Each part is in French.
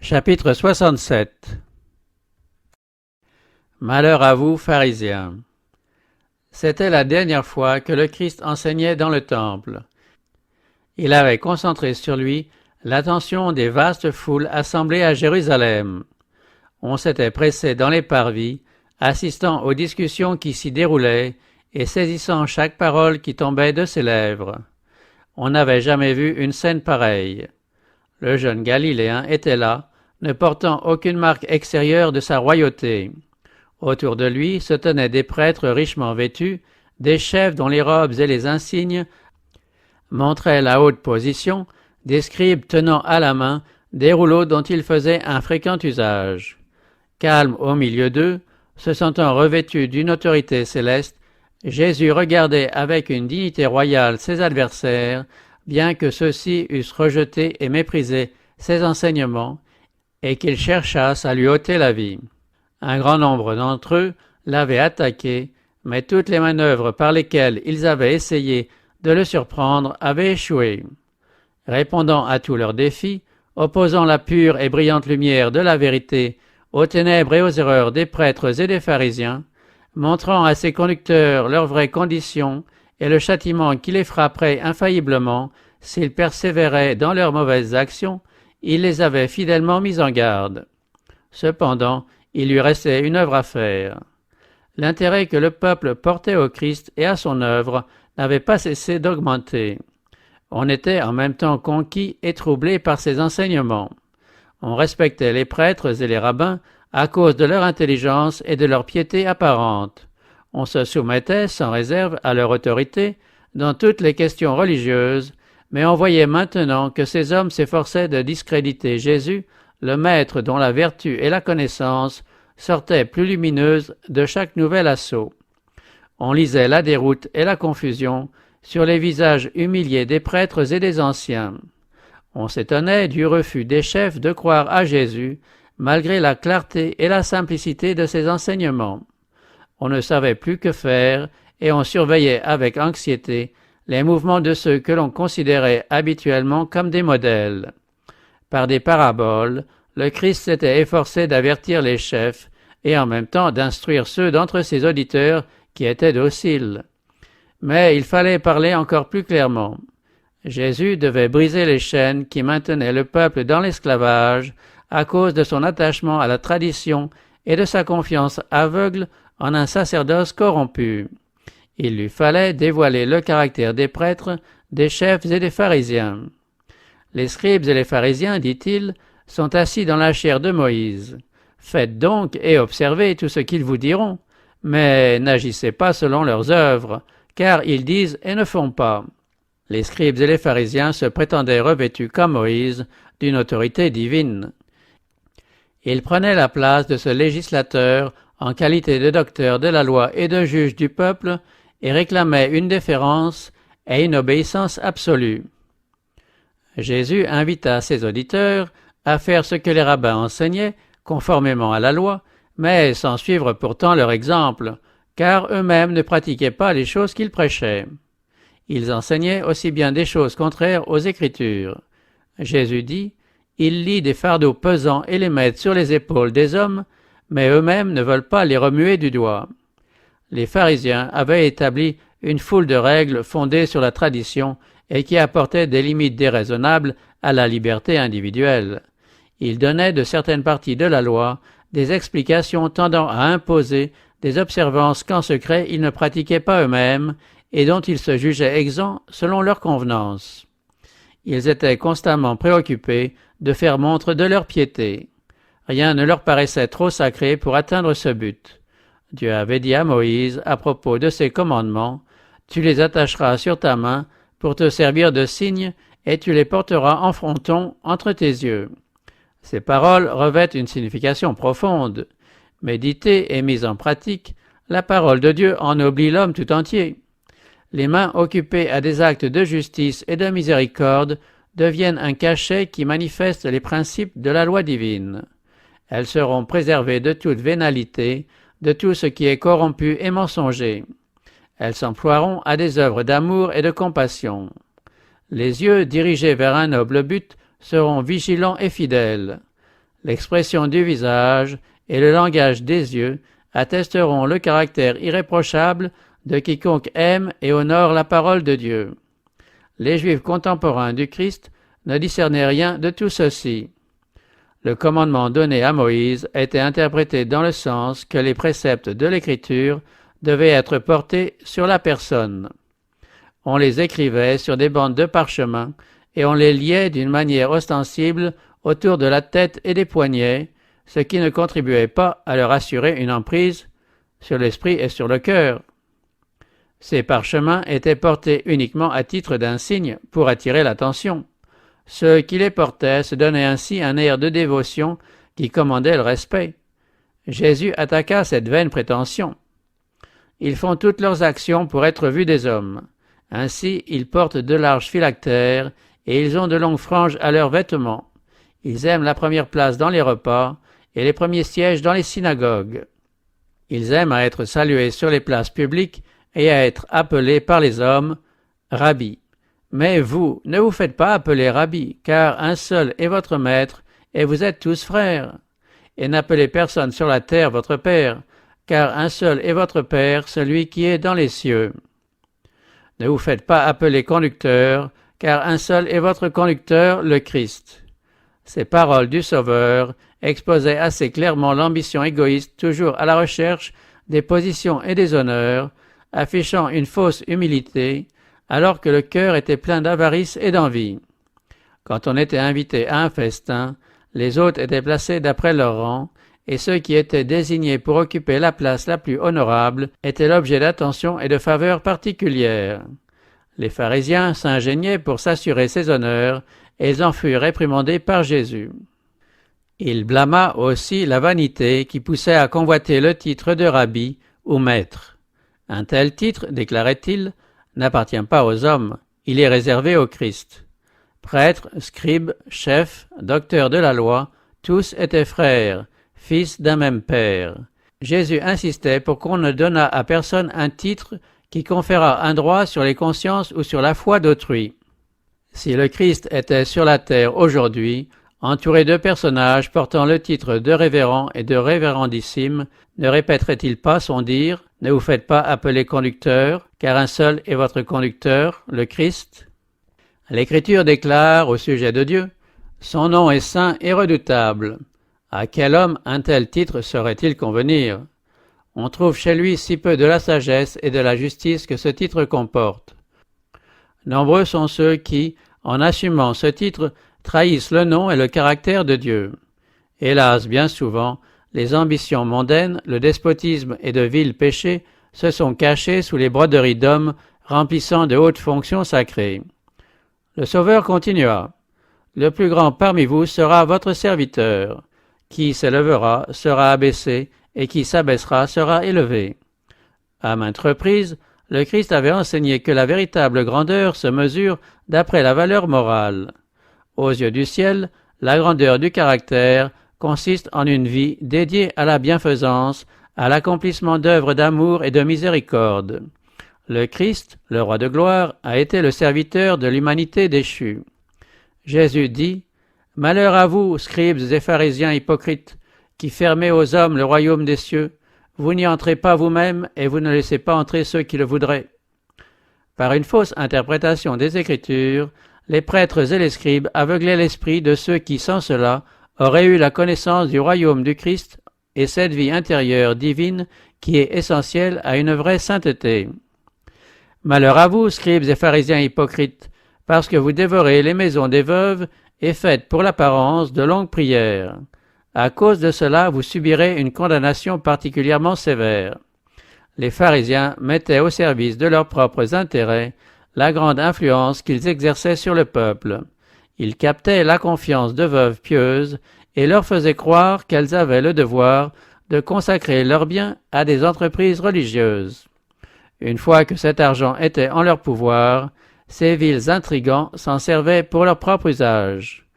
Chapitre 67. Malheur à vous, pharisiens! C'était la dernière fois que le Christ enseignait dans le temple. Il avait concentré sur lui l'attention des vastes foules assemblées à Jérusalem. On s'était pressé dans les parvis, assistant aux discussions qui s'y déroulaient et saisissant chaque parole qui tombait de ses lèvres. On n'avait jamais vu une scène pareille. Le jeune Galiléen était là, ne portant aucune marque extérieure de sa royauté. Autour de lui se tenaient des prêtres richement vêtus, des chefs dont les robes et les insignes montraient la haute position, des scribes tenant à la main des rouleaux dont ils faisaient un fréquent usage. Calme au milieu d'eux, se sentant revêtu d'une autorité céleste, Jésus regardait avec une dignité royale ses adversaires, bien que ceux-ci eussent rejeté et méprisé ses enseignements, et qu'ils cherchassent à lui ôter la vie. Un grand nombre d'entre eux l'avaient attaqué, mais toutes les manœuvres par lesquelles ils avaient essayé de le surprendre avaient échoué. Répondant à tous leurs défis, opposant la pure et brillante lumière de la vérité aux ténèbres et aux erreurs des prêtres et des pharisiens, montrant à ses conducteurs leurs vraies conditions et le châtiment qui les frapperait infailliblement s'ils persévéraient dans leurs mauvaises actions, il les avait fidèlement mis en garde. Cependant, il lui restait une œuvre à faire. L'intérêt que le peuple portait au Christ et à son œuvre n'avait pas cessé d'augmenter. On était en même temps conquis et troublé par ses enseignements. On respectait les prêtres et les rabbins à cause de leur intelligence et de leur piété apparente. On se soumettait sans réserve à leur autorité dans toutes les questions religieuses, mais on voyait maintenant que ces hommes s'efforçaient de discréditer Jésus, le Maître dont la vertu et la connaissance sortaient plus lumineuses de chaque nouvel assaut. On lisait la déroute et la confusion sur les visages humiliés des prêtres et des anciens. On s'étonnait du refus des chefs de croire à Jésus, malgré la clarté et la simplicité de ses enseignements. On ne savait plus que faire et on surveillait avec anxiété les mouvements de ceux que l'on considérait habituellement comme des modèles. Par des paraboles, le Christ s'était efforcé d'avertir les chefs et en même temps d'instruire ceux d'entre ses auditeurs qui étaient dociles. Mais il fallait parler encore plus clairement. Jésus devait briser les chaînes qui maintenaient le peuple dans l'esclavage à cause de son attachement à la tradition et de sa confiance aveugle en un sacerdoce corrompu. Il lui fallait dévoiler le caractère des prêtres, des chefs et des pharisiens. Les scribes et les pharisiens, dit-il, sont assis dans la chair de Moïse. Faites donc et observez tout ce qu'ils vous diront, mais n'agissez pas selon leurs œuvres, car ils disent et ne font pas. Les scribes et les pharisiens se prétendaient revêtus comme Moïse d'une autorité divine. Ils prenaient la place de ce législateur en qualité de docteur de la loi et de juge du peuple et réclamaient une déférence et une obéissance absolue. Jésus invita ses auditeurs à faire ce que les rabbins enseignaient, conformément à la loi, mais sans suivre pourtant leur exemple, car eux-mêmes ne pratiquaient pas les choses qu'ils prêchaient. Ils enseignaient aussi bien des choses contraires aux Écritures. Jésus dit, « Ils lient des fardeaux pesants et les mettent sur les épaules des hommes, mais eux-mêmes ne veulent pas les remuer du doigt. » Les pharisiens avaient établi une foule de règles fondées sur la tradition et qui apportaient des limites déraisonnables à la liberté individuelle. Ils donnaient de certaines parties de la loi des explications tendant à imposer des observances qu'en secret ils ne pratiquaient pas eux-mêmes et dont ils se jugeaient exempts selon leur convenance. Ils étaient constamment préoccupés de faire montre de leur piété. Rien ne leur paraissait trop sacré pour atteindre ce but. Dieu avait dit à Moïse à propos de ses commandements, « Tu les attacheras sur ta main pour te servir de signe et tu les porteras en fronton entre tes yeux. » Ces paroles revêtent une signification profonde. Méditée et mise en pratique, la parole de Dieu ennoblit l'homme tout entier. Les mains occupées à des actes de justice et de miséricorde deviennent un cachet qui manifeste les principes de la loi divine. Elles seront préservées de toute vénalité, de tout ce qui est corrompu et mensonger. Elles s'emploieront à des œuvres d'amour et de compassion. Les yeux dirigés vers un noble but seront vigilants et fidèles. L'expression du visage et le langage des yeux attesteront le caractère irréprochable de quiconque aime et honore la parole de Dieu. Les Juifs contemporains du Christ ne discernaient rien de tout ceci. Le commandement donné à Moïse était interprété dans le sens que les préceptes de l'Écriture devaient être portés sur la personne. On les écrivait sur des bandes de parchemin et on les liait d'une manière ostensible autour de la tête et des poignets, ce qui ne contribuait pas à leur assurer une emprise sur l'esprit et sur le cœur. Ces parchemins étaient portés uniquement à titre d'insigne pour attirer l'attention. Ceux qui les portaient se donnaient ainsi un air de dévotion qui commandait le respect. Jésus attaqua cette vaine prétention. Ils font toutes leurs actions pour être vus des hommes. Ainsi, ils portent de larges phylactères et ils ont de longues franges à leurs vêtements. Ils aiment la première place dans les repas et les premiers sièges dans les synagogues. Ils aiment à être salués sur les places publiques et à être appelés par les hommes « Rabbi ». Mais vous, ne vous faites pas appeler Rabbi, car un seul est votre maître, et vous êtes tous frères. Et n'appelez personne sur la terre votre Père, car un seul est votre Père, celui qui est dans les cieux. Ne vous faites pas appeler conducteur, car un seul est votre conducteur, le Christ. Ces paroles du Sauveur exposaient assez clairement l'ambition égoïste, toujours à la recherche des positions et des honneurs, affichant une fausse humilité, alors que le cœur était plein d'avarice et d'envie. Quand on était invité à un festin, les hôtes étaient placés d'après leur rang, et ceux qui étaient désignés pour occuper la place la plus honorable étaient l'objet d'attention et de faveurs particulières. Les pharisiens s'ingéniaient pour s'assurer ces honneurs, et ils en furent réprimandés par Jésus. Il blâma aussi la vanité qui poussait à convoiter le titre de rabbi ou maître. Un tel titre, déclarait-il, n'appartient pas aux hommes, il est réservé au Christ. Prêtres, scribes, chefs, docteurs de la loi, tous étaient frères, fils d'un même père. Jésus insistait pour qu'on ne donnât à personne un titre qui conférât un droit sur les consciences ou sur la foi d'autrui. Si le Christ était sur la terre aujourd'hui, entouré de personnages portant le titre de révérend et de révérendissime, ne répéterait-il pas son dire « Ne vous faites pas appeler conducteur, car un seul est votre conducteur, le Christ ». L'Écriture déclare au sujet de Dieu « Son nom est saint et redoutable ». À quel homme un tel titre saurait-il convenir? On trouve chez lui si peu de la sagesse et de la justice que ce titre comporte. Nombreux sont ceux qui, en assumant ce titre, trahissent le nom et le caractère de Dieu. Hélas, bien souvent, les ambitions mondaines, le despotisme et de vils péchés se sont cachés sous les broderies d'hommes remplissant de hautes fonctions sacrées. Le Sauveur continua. « Le plus grand parmi vous sera votre serviteur. Qui s'élèvera sera abaissé, et qui s'abaissera sera élevé. » À maintes reprises, le Christ avait enseigné que la véritable grandeur se mesure d'après la valeur morale. Aux yeux du ciel, la grandeur du caractère consiste en une vie dédiée à la bienfaisance, à l'accomplissement d'œuvres d'amour et de miséricorde. Le Christ, le roi de gloire, a été le serviteur de l'humanité déchue. Jésus dit « Malheur à vous, scribes et pharisiens hypocrites, qui fermez aux hommes le royaume des cieux, vous n'y entrez pas vous-même et vous ne laissez pas entrer ceux qui le voudraient. » Par une fausse interprétation des Écritures, les prêtres et les scribes aveuglaient l'esprit de ceux qui, sans cela, auraient eu la connaissance du royaume du Christ et cette vie intérieure divine qui est essentielle à une vraie sainteté. Malheur à vous, scribes et pharisiens hypocrites, parce que vous dévorez les maisons des veuves et faites pour l'apparence de longues prières. À cause de cela, vous subirez une condamnation particulièrement sévère. Les pharisiens mettaient au service de leurs propres intérêts la grande influence qu'ils exerçaient sur le peuple. Ils captaient la confiance de veuves pieuses et leur faisaient croire qu'elles avaient le devoir de consacrer leurs biens à des entreprises religieuses. Une fois que cet argent était en leur pouvoir, ces vils intrigants s'en servaient pour leur propre usage.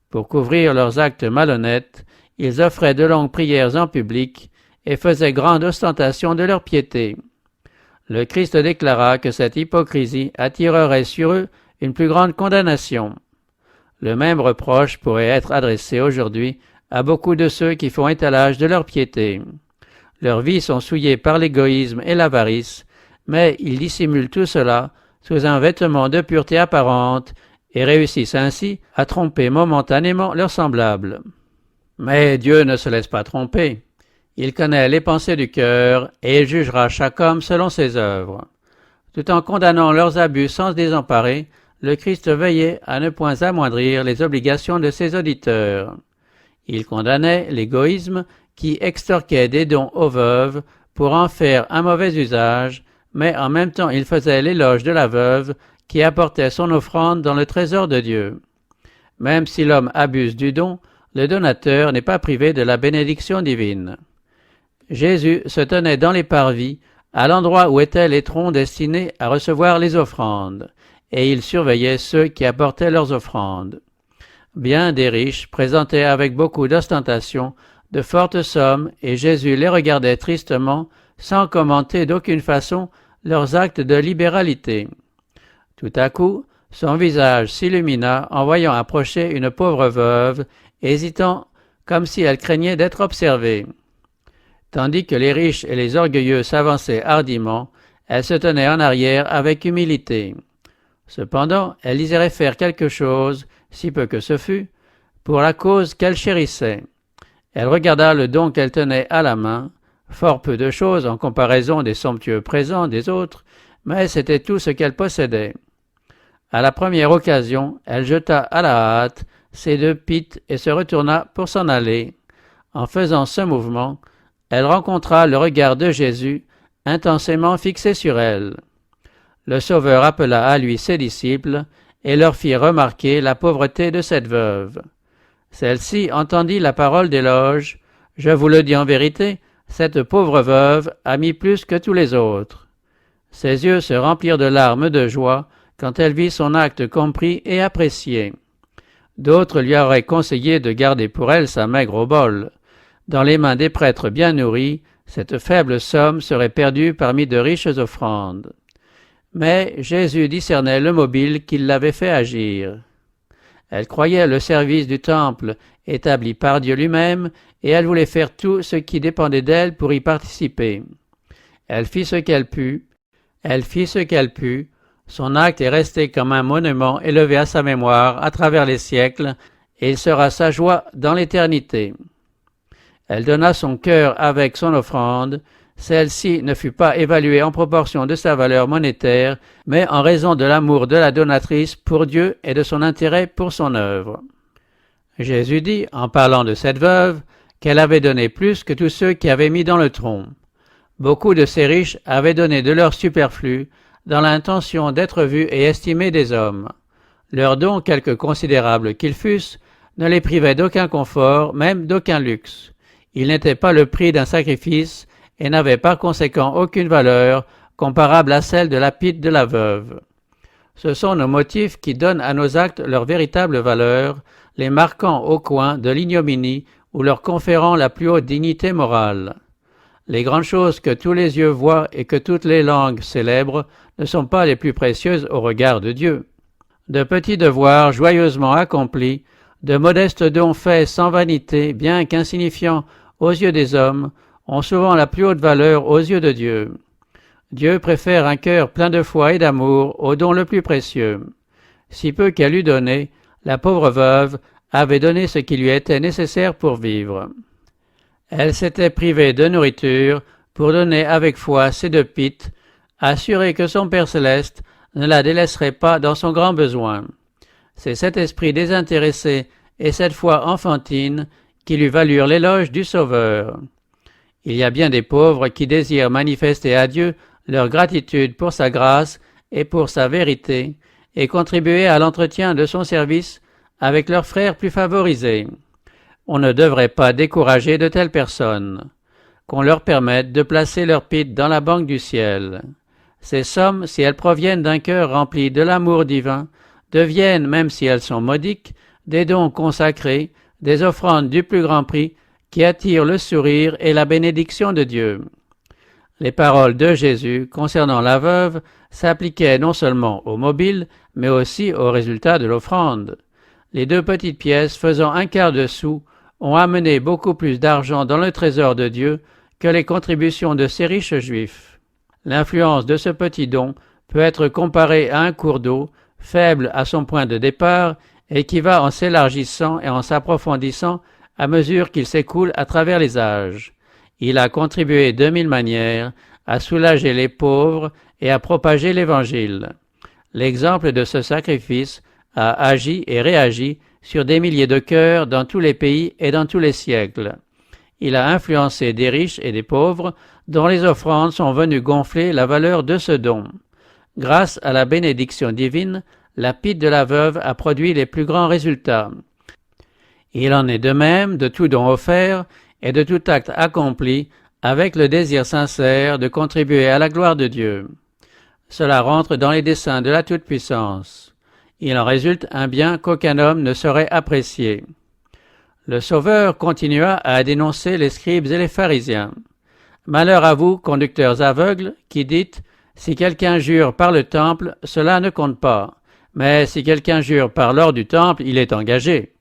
Pour couvrir leurs actes malhonnêtes, ils offraient de longues prières en public et faisaient grande ostentation de leur piété. Le Christ déclara que cette hypocrisie attirerait sur eux une plus grande condamnation. Le même reproche pourrait être adressé aujourd'hui à beaucoup de ceux qui font étalage de leur piété. Leurs vies sont souillées par l'égoïsme et l'avarice, mais ils dissimulent tout cela sous un vêtement de pureté apparente et réussissent ainsi à tromper momentanément leurs semblables. Mais Dieu ne se laisse pas tromper. Il connaît les pensées du cœur et il jugera chaque homme selon ses œuvres. Tout en condamnant leurs abus sans se désemparer, le Christ veillait à ne point amoindrir les obligations de ses auditeurs. Il condamnait l'égoïsme qui extorquait des dons aux veuves pour en faire un mauvais usage, mais en même temps il faisait l'éloge de la veuve qui apportait son offrande dans le trésor de Dieu. Même si l'homme abuse du don, le donateur n'est pas privé de la bénédiction divine. Jésus se tenait dans les parvis, à l'endroit où étaient les troncs destinés à recevoir les offrandes, et il surveillait ceux qui apportaient leurs offrandes. Bien des riches présentaient avec beaucoup d'ostentation de fortes sommes, et Jésus les regardait tristement, sans commenter d'aucune façon leurs actes de libéralité. Tout à coup, son visage s'illumina en voyant approcher une pauvre veuve, hésitant comme si elle craignait d'être observée. Tandis que les riches et les orgueilleux s'avançaient hardiment, elle se tenait en arrière avec humilité. Cependant, elle désirait faire quelque chose, si peu que ce fût, pour la cause qu'elle chérissait. Elle regarda le don qu'elle tenait à la main, fort peu de choses en comparaison des somptueux présents des autres, mais c'était tout ce qu'elle possédait. À la première occasion, elle jeta à la hâte ses 2 pites et se retourna pour s'en aller. En faisant ce mouvement, elle rencontra le regard de Jésus, intensément fixé sur elle. Le Sauveur appela à lui ses disciples et leur fit remarquer la pauvreté de cette veuve. Celle-ci entendit la parole d'éloge. « Je vous le dis en vérité, cette pauvre veuve a mis plus que tous les autres. » Ses yeux se remplirent de larmes de joie quand elle vit son acte compris et apprécié. D'autres lui auraient conseillé de garder pour elle sa maigre obole. Dans les mains des prêtres bien nourris, cette faible somme serait perdue parmi de riches offrandes. Mais Jésus discernait le mobile qui l'avait fait agir. Elle croyait le service du temple établi par Dieu lui-même, et elle voulait faire tout ce qui dépendait d'elle pour y participer. Elle fit ce qu'elle put. Son acte est resté comme un monument élevé à sa mémoire à travers les siècles, et il sera sa joie dans l'éternité. Elle donna son cœur avec son offrande. Celle-ci ne fut pas évaluée en proportion de sa valeur monétaire, mais en raison de l'amour de la donatrice pour Dieu et de son intérêt pour son œuvre. Jésus dit, en parlant de cette veuve, qu'elle avait donné plus que tous ceux qui avaient mis dans le tronc. Beaucoup de ces riches avaient donné de leur superflu, dans l'intention d'être vus et estimés des hommes. Leurs dons, quelque considérables qu'ils fussent, ne les privaient d'aucun confort, même d'aucun luxe. Ils n'étaient pas le prix d'un sacrifice, et n'avait par conséquent aucune valeur comparable à celle de la pite de la veuve. Ce sont nos motifs qui donnent à nos actes leur véritable valeur, les marquant au coin de l'ignominie ou leur conférant la plus haute dignité morale. Les grandes choses que tous les yeux voient et que toutes les langues célèbrent ne sont pas les plus précieuses au regard de Dieu. De petits devoirs joyeusement accomplis, de modestes dons faits sans vanité, bien qu'insignifiants aux yeux des hommes, ont souvent la plus haute valeur aux yeux de Dieu. Dieu préfère un cœur plein de foi et d'amour au don le plus précieux. Si peu qu'elle eût donné, la pauvre veuve avait donné ce qui lui était nécessaire pour vivre. Elle s'était privée de nourriture pour donner avec foi ses 2 pites, assurée que son Père céleste ne la délaisserait pas dans son grand besoin. C'est cet esprit désintéressé et cette foi enfantine qui lui valurent l'éloge du Sauveur. Il y a bien des pauvres qui désirent manifester à Dieu leur gratitude pour sa grâce et pour sa vérité, et contribuer à l'entretien de son service avec leurs frères plus favorisés. On ne devrait pas décourager de telles personnes. Qu'on leur permette de placer leur pite dans la banque du ciel. Ces sommes, si elles proviennent d'un cœur rempli de l'amour divin, deviennent, même si elles sont modiques, des dons consacrés, des offrandes du plus grand prix, qui attire le sourire et la bénédiction de Dieu. Les paroles de Jésus concernant la veuve s'appliquaient non seulement au mobile, mais aussi au résultat de l'offrande. Les 2 petites pièces faisant 1/4 de sou ont amené beaucoup plus d'argent dans le trésor de Dieu que les contributions de ces riches juifs. L'influence de ce petit don peut être comparée à un cours d'eau, faible à son point de départ et qui va en s'élargissant et en s'approfondissant à mesure qu'il s'écoule à travers les âges. Il a contribué de 1000 manières à soulager les pauvres et à propager l'Évangile. L'exemple de ce sacrifice a agi et réagi sur des milliers de cœurs dans tous les pays et dans tous les siècles. Il a influencé des riches et des pauvres dont les offrandes sont venues gonfler la valeur de ce don. Grâce à la bénédiction divine, la pîte de la veuve a produit les plus grands résultats. Il en est de même de tout don offert et de tout acte accompli avec le désir sincère de contribuer à la gloire de Dieu. Cela rentre dans les desseins de la Toute-Puissance. Il en résulte un bien qu'aucun homme ne saurait apprécier. Le Sauveur continua à dénoncer les scribes et les pharisiens. « Malheur à vous, conducteurs aveugles, qui dites « Si quelqu'un jure par le temple, cela ne compte pas, mais si quelqu'un jure par l'or du temple, il est engagé. »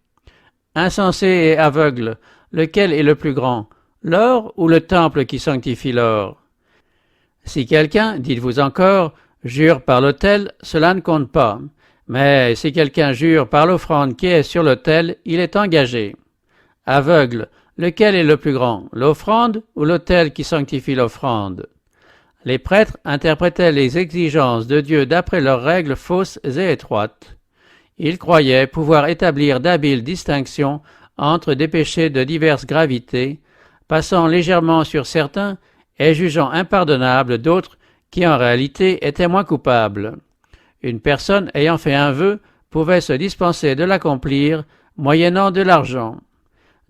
Insensé et aveugle, lequel est le plus grand, l'or ou le temple qui sanctifie l'or? Si quelqu'un, dites-vous encore, jure par l'autel, cela ne compte pas, mais si quelqu'un jure par l'offrande qui est sur l'autel, il est engagé. Aveugle, lequel est le plus grand, l'offrande ou l'autel qui sanctifie l'offrande? Les prêtres interprétaient les exigences de Dieu d'après leurs règles fausses et étroites. Ils croyaient pouvoir établir d'habiles distinctions entre des péchés de diverses gravités, passant légèrement sur certains et jugeant impardonnables d'autres qui en réalité étaient moins coupables. Une personne ayant fait un vœu pouvait se dispenser de l'accomplir moyennant de l'argent.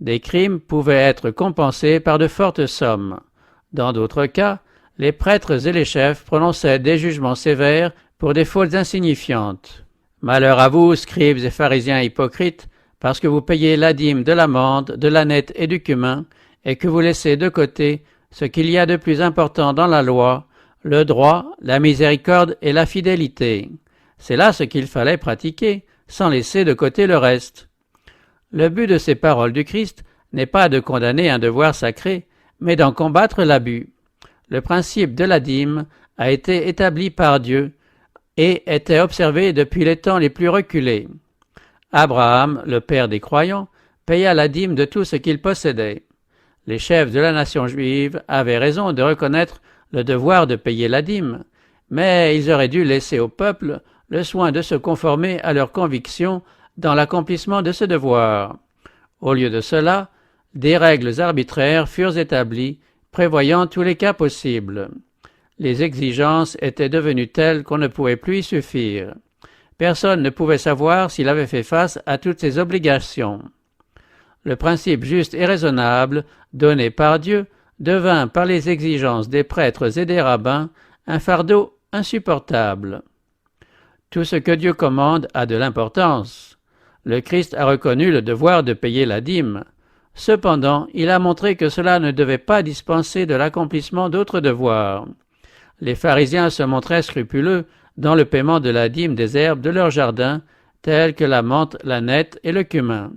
Des crimes pouvaient être compensés par de fortes sommes. Dans d'autres cas, les prêtres et les chefs prononçaient des jugements sévères pour des fautes insignifiantes. Malheur à vous, scribes et pharisiens hypocrites, parce que vous payez la dîme de l'amande, de l'ânette et du cumin, et que vous laissez de côté ce qu'il y a de plus important dans la loi, le droit, la miséricorde et la fidélité. C'est là ce qu'il fallait pratiquer, sans laisser de côté le reste. Le but de ces paroles du Christ n'est pas de condamner un devoir sacré, mais d'en combattre l'abus. Le principe de la dîme a été établi par Dieu et était observé depuis les temps les plus reculés. Abraham, le père des croyants, paya la dîme de tout ce qu'il possédait. Les chefs de la nation juive avaient raison de reconnaître le devoir de payer la dîme, mais ils auraient dû laisser au peuple le soin de se conformer à leurs convictions dans l'accomplissement de ce devoir. Au lieu de cela, des règles arbitraires furent établies, prévoyant tous les cas possibles. Les exigences étaient devenues telles qu'on ne pouvait plus y suffire. Personne ne pouvait savoir s'il avait fait face à toutes ces obligations. Le principe juste et raisonnable, donné par Dieu, devint par les exigences des prêtres et des rabbins un fardeau insupportable. Tout ce que Dieu commande a de l'importance. Le Christ a reconnu le devoir de payer la dîme. Cependant, il a montré que cela ne devait pas dispenser de l'accomplissement d'autres devoirs. Les pharisiens se montraient scrupuleux dans le paiement de la dîme des herbes de leur jardin, telles que la menthe, l'ânette et le cumin.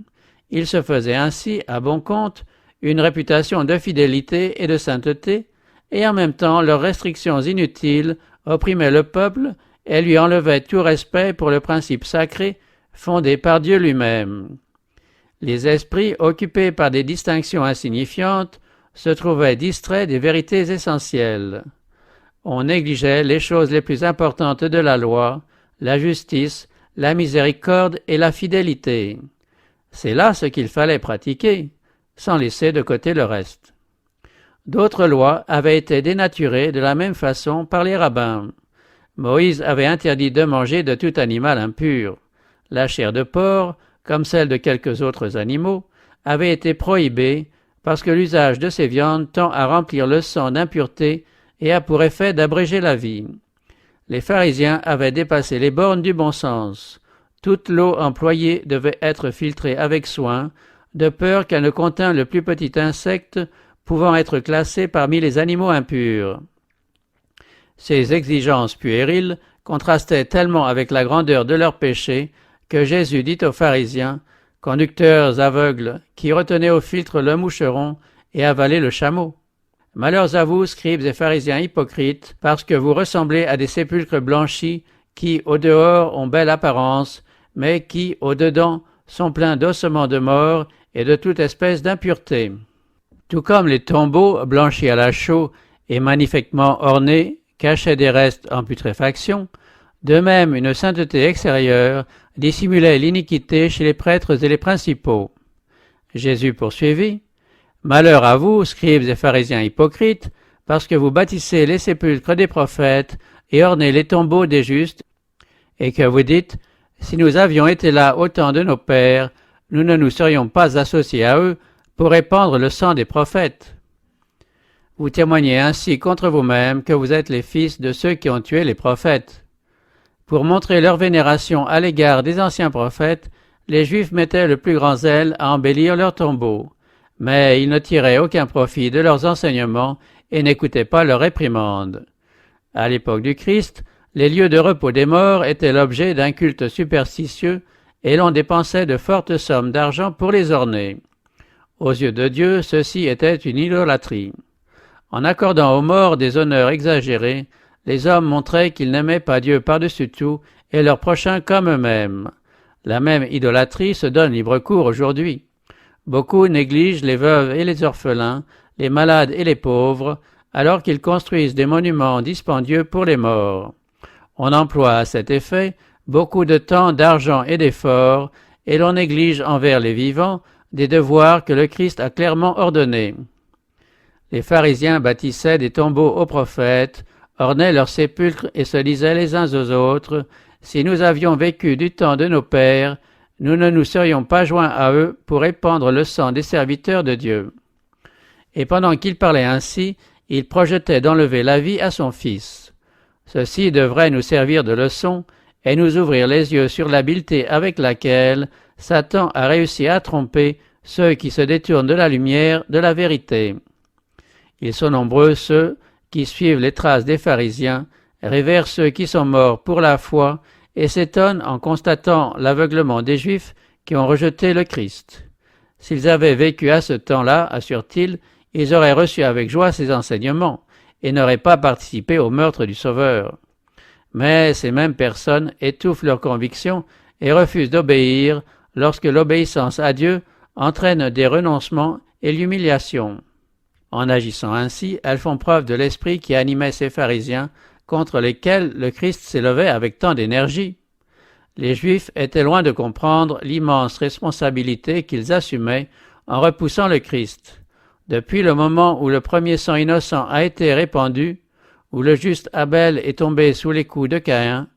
Ils se faisaient ainsi, à bon compte, une réputation de fidélité et de sainteté, et en même temps leurs restrictions inutiles opprimaient le peuple et lui enlevaient tout respect pour le principe sacré fondé par Dieu lui-même. Les esprits, occupés par des distinctions insignifiantes, se trouvaient distraits des vérités essentielles. On négligeait les choses les plus importantes de la loi, la justice, la miséricorde et la fidélité. C'est là ce qu'il fallait pratiquer, sans laisser de côté le reste. D'autres lois avaient été dénaturées de la même façon par les rabbins. Moïse avait interdit de manger de tout animal impur. La chair de porc, comme celle de quelques autres animaux, avait été prohibée parce que l'usage de ces viandes tend à remplir le sang d'impureté et a pour effet d'abréger la vie. Les pharisiens avaient dépassé les bornes du bon sens. Toute l'eau employée devait être filtrée avec soin, de peur qu'elle ne contînt le plus petit insecte pouvant être classé parmi les animaux impurs. Ces exigences puériles contrastaient tellement avec la grandeur de leurs péchés que Jésus dit aux pharisiens : conducteurs aveugles qui retenaient au filtre le moucheron et avalaient le chameau. Malheur à vous, scribes et pharisiens hypocrites, parce que vous ressemblez à des sépulcres blanchis qui, au dehors, ont belle apparence, mais qui, au dedans, sont pleins d'ossements de mort et de toute espèce d'impureté. Tout comme les tombeaux, blanchis à la chaux et magnifiquement ornés, cachaient des restes en putréfaction, de même une sainteté extérieure dissimulait l'iniquité chez les prêtres et les principaux. Jésus poursuivit. Malheur à vous, scribes et pharisiens hypocrites, parce que vous bâtissez les sépulcres des prophètes et ornez les tombeaux des justes, et que vous dites, si nous avions été là au temps de nos pères, nous ne nous serions pas associés à eux pour répandre le sang des prophètes. Vous témoignez ainsi contre vous-même que vous êtes les fils de ceux qui ont tué les prophètes. Pour montrer leur vénération à l'égard des anciens prophètes, les Juifs mettaient le plus grand zèle à embellir leurs tombeaux. Mais ils ne tiraient aucun profit de leurs enseignements et n'écoutaient pas leurs réprimandes. À l'époque du Christ, les lieux de repos des morts étaient l'objet d'un culte superstitieux et l'on dépensait de fortes sommes d'argent pour les orner. Aux yeux de Dieu, ceci était une idolâtrie. En accordant aux morts des honneurs exagérés, les hommes montraient qu'ils n'aimaient pas Dieu par-dessus tout et leur prochain comme eux-mêmes. La même idolâtrie se donne libre cours aujourd'hui. Beaucoup négligent les veuves et les orphelins, les malades et les pauvres, alors qu'ils construisent des monuments dispendieux pour les morts. On emploie à cet effet beaucoup de temps, d'argent et d'efforts, et l'on néglige envers les vivants des devoirs que le Christ a clairement ordonnés. Les pharisiens bâtissaient des tombeaux aux prophètes, ornaient leurs sépulcres et se disaient les uns aux autres, « Si nous avions vécu du temps de nos pères, nous ne nous serions pas joints à eux pour répandre le sang des serviteurs de Dieu. » Et pendant qu'il parlait ainsi, il projetait d'enlever la vie à son Fils. Ceci devrait nous servir de leçon et nous ouvrir les yeux sur l'habileté avec laquelle Satan a réussi à tromper ceux qui se détournent de la lumière de la vérité. Ils sont nombreux ceux qui suivent les traces des pharisiens, révèrent ceux qui sont morts pour la foi et s'étonnent en constatant l'aveuglement des Juifs qui ont rejeté le Christ. S'ils avaient vécu à ce temps-là, assure-t-il, ils auraient reçu avec joie ses enseignements et n'auraient pas participé au meurtre du Sauveur. Mais ces mêmes personnes étouffent leurs convictions et refusent d'obéir lorsque l'obéissance à Dieu entraîne des renoncements et l'humiliation. En agissant ainsi, elles font preuve de l'esprit qui animait ces pharisiens contre lesquels le Christ s'élevait avec tant d'énergie. Les Juifs étaient loin de comprendre l'immense responsabilité qu'ils assumaient en repoussant le Christ. Depuis le moment où le premier sang innocent a été répandu, où le juste Abel est tombé sous les coups de Caïn,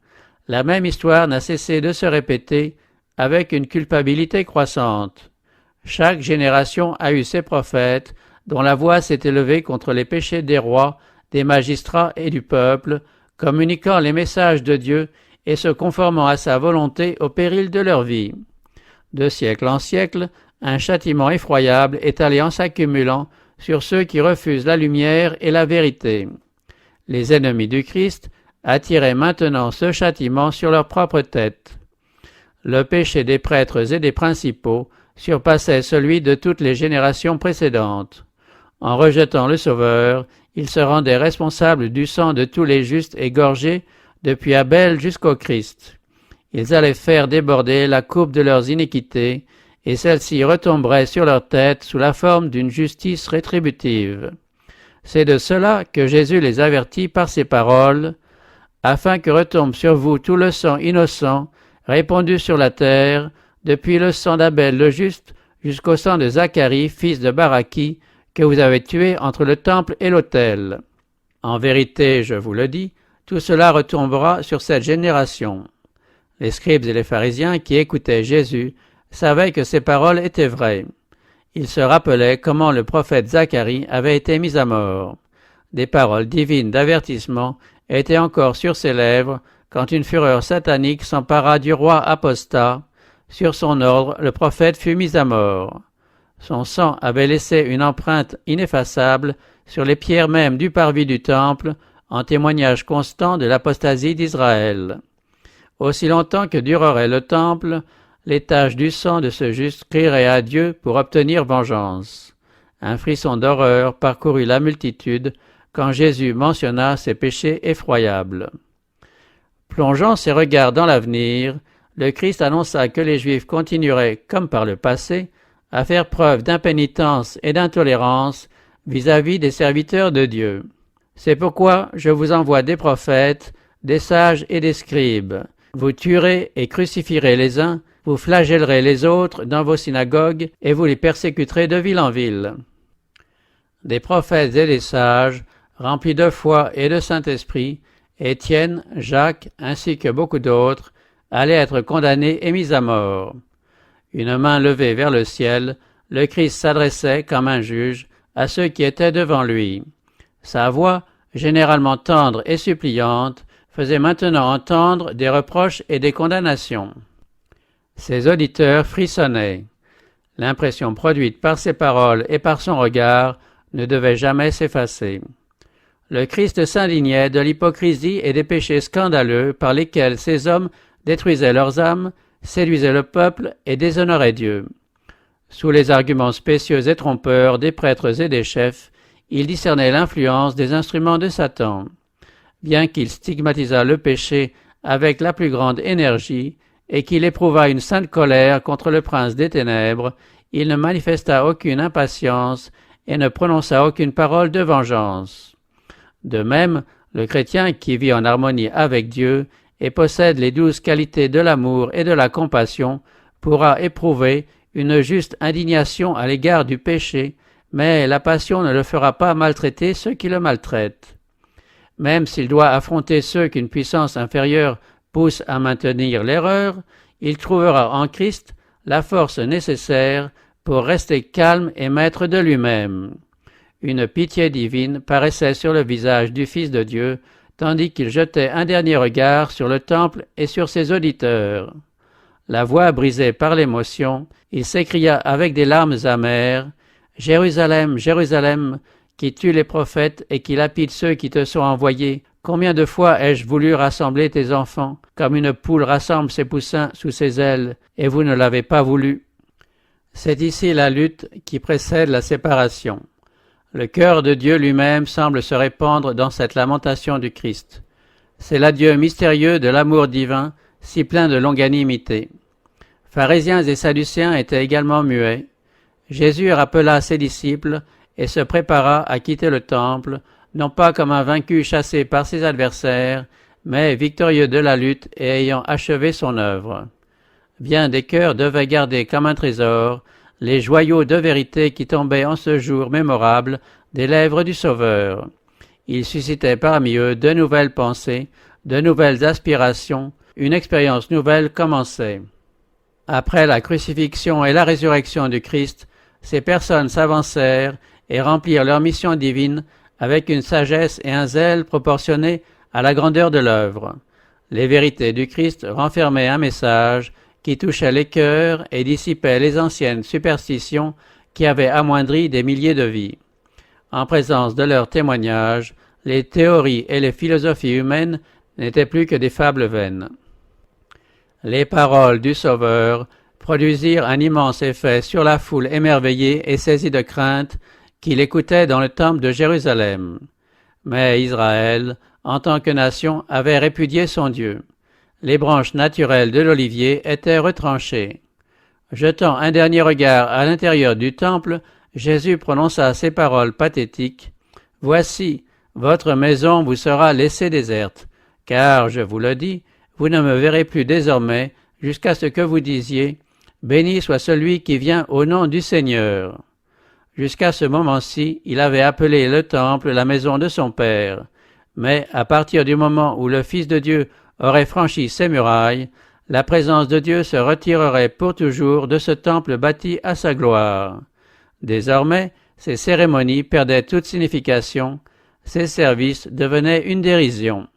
la même histoire n'a cessé de se répéter avec une culpabilité croissante. Chaque génération a eu ses prophètes dont la voix s'est élevée contre les péchés des rois, des magistrats et du peuple, communiquant les messages de Dieu et se conformant à sa volonté au péril de leur vie. De siècle en siècle, un châtiment effroyable est allé en s'accumulant sur ceux qui refusent la lumière et la vérité. Les ennemis du Christ attiraient maintenant ce châtiment sur leur propre tête. Le péché des prêtres et des principaux surpassait celui de toutes les générations précédentes. En rejetant le Sauveur, ils se rendaient responsables du sang de tous les justes égorgés depuis Abel jusqu'au Christ. Ils allaient faire déborder la coupe de leurs iniquités, et celle-ci retomberait sur leur tête sous la forme d'une justice rétributive. C'est de cela que Jésus les avertit par ces paroles, afin que retombe sur vous tout le sang innocent répandu sur la terre, depuis le sang d'Abel le juste jusqu'au sang de Zacharie, fils de Barachi, que vous avez tué entre le temple et l'autel. En vérité, je vous le dis, tout cela retombera sur cette génération. Les scribes et les pharisiens qui écoutaient Jésus savaient que ces paroles étaient vraies. Ils se rappelaient comment le prophète Zacharie avait été mis à mort. Des paroles divines d'avertissement étaient encore sur ses lèvres quand une fureur satanique s'empara du roi apostat. Sur son ordre, le prophète fut mis à mort. Son sang avait laissé une empreinte ineffaçable sur les pierres mêmes du parvis du temple, en témoignage constant de l'apostasie d'Israël. Aussi longtemps que durerait le temple, les taches du sang de ce juste crieraient à Dieu pour obtenir vengeance. Un frisson d'horreur parcourut la multitude quand Jésus mentionna ces péchés effroyables. Plongeant ses regards dans l'avenir, le Christ annonça que les Juifs continueraient, comme par le passé, à faire preuve d'impénitence et d'intolérance vis-à-vis des serviteurs de Dieu. C'est pourquoi je vous envoie des prophètes, des sages et des scribes. Vous tuerez et crucifierez les uns, vous flagellerez les autres dans vos synagogues et vous les persécuterez de ville en ville. Des prophètes et des sages, remplis de foi et de Saint-Esprit, Étienne, Jacques, ainsi que beaucoup d'autres, allaient être condamnés et mis à mort. Une main levée vers le ciel, le Christ s'adressait, comme un juge, à ceux qui étaient devant lui. Sa voix, généralement tendre et suppliante, faisait maintenant entendre des reproches et des condamnations. Ses auditeurs frissonnaient. L'impression produite par ses paroles et par son regard ne devait jamais s'effacer. Le Christ s'indignait de l'hypocrisie et des péchés scandaleux par lesquels ces hommes détruisaient leurs âmes, séduisaient le peuple et déshonoraient Dieu. Sous les arguments spécieux et trompeurs des prêtres et des chefs, il discernait l'influence des instruments de Satan. Bien qu'il stigmatisât le péché avec la plus grande énergie et qu'il éprouvât une sainte colère contre le prince des ténèbres, il ne manifesta aucune impatience et ne prononça aucune parole de vengeance. De même, le chrétien qui vit en harmonie avec Dieu et possède les 12 qualités de l'amour et de la compassion pourra éprouver une juste indignation à l'égard du péché, mais la passion ne le fera pas maltraiter ceux qui le maltraitent. Même s'il doit affronter ceux qu'une puissance inférieure pousse à maintenir l'erreur, il trouvera en Christ la force nécessaire pour rester calme et maître de lui-même. Une pitié divine paraissait sur le visage du Fils de Dieu, tandis qu'il jetait un dernier regard sur le temple et sur ses auditeurs. La voix brisée par l'émotion, il s'écria avec des larmes amères, « Jérusalem, Jérusalem, qui tue les prophètes et qui lapide ceux qui te sont envoyés, combien de fois ai-je voulu rassembler tes enfants, comme une poule rassemble ses poussins sous ses ailes, et vous ne l'avez pas voulu. » C'est ici la lutte qui précède la séparation. Le cœur de Dieu lui-même semble se répandre dans cette lamentation du Christ. C'est l'adieu mystérieux de l'amour divin, si plein de longanimité. Pharisiens et Sadducéens étaient également muets. Jésus rappela ses disciples et se prépara à quitter le temple, non pas comme un vaincu chassé par ses adversaires, mais victorieux de la lutte et ayant achevé son œuvre. Bien des cœurs devaient garder comme un trésor les joyaux de vérité qui tombaient en ce jour mémorable des lèvres du Sauveur. Il suscitait parmi eux de nouvelles pensées, de nouvelles aspirations, une expérience nouvelle commençait. Après la crucifixion et la résurrection du Christ, ces personnes s'avancèrent et remplirent leur mission divine avec une sagesse et un zèle proportionnés à la grandeur de l'œuvre. Les vérités du Christ renfermaient un message qui touchait les cœurs et dissipait les anciennes superstitions qui avaient amoindri des milliers de vies. En présence de leurs témoignages, les théories et les philosophies humaines n'étaient plus que des fables vaines. Les paroles du Sauveur produisirent un immense effet sur la foule émerveillée et saisie de crainte qui l'écoutait dans le temple de Jérusalem. Mais Israël, en tant que nation, avait répudié son Dieu. Les branches naturelles de l'olivier étaient retranchées. Jetant un dernier regard à l'intérieur du temple, Jésus prononça ces paroles pathétiques. « Voici, votre maison vous sera laissée déserte, car, je vous le dis, vous ne me verrez plus désormais jusqu'à ce que vous disiez « Béni soit celui qui vient au nom du Seigneur ». Jusqu'à ce moment-ci, il avait appelé le temple la maison de son Père. Mais à partir du moment où le Fils de Dieu aurait franchi ses murailles, la présence de Dieu se retirerait pour toujours de ce temple bâti à sa gloire. Désormais, ces cérémonies perdaient toute signification, ces services devenaient une dérision.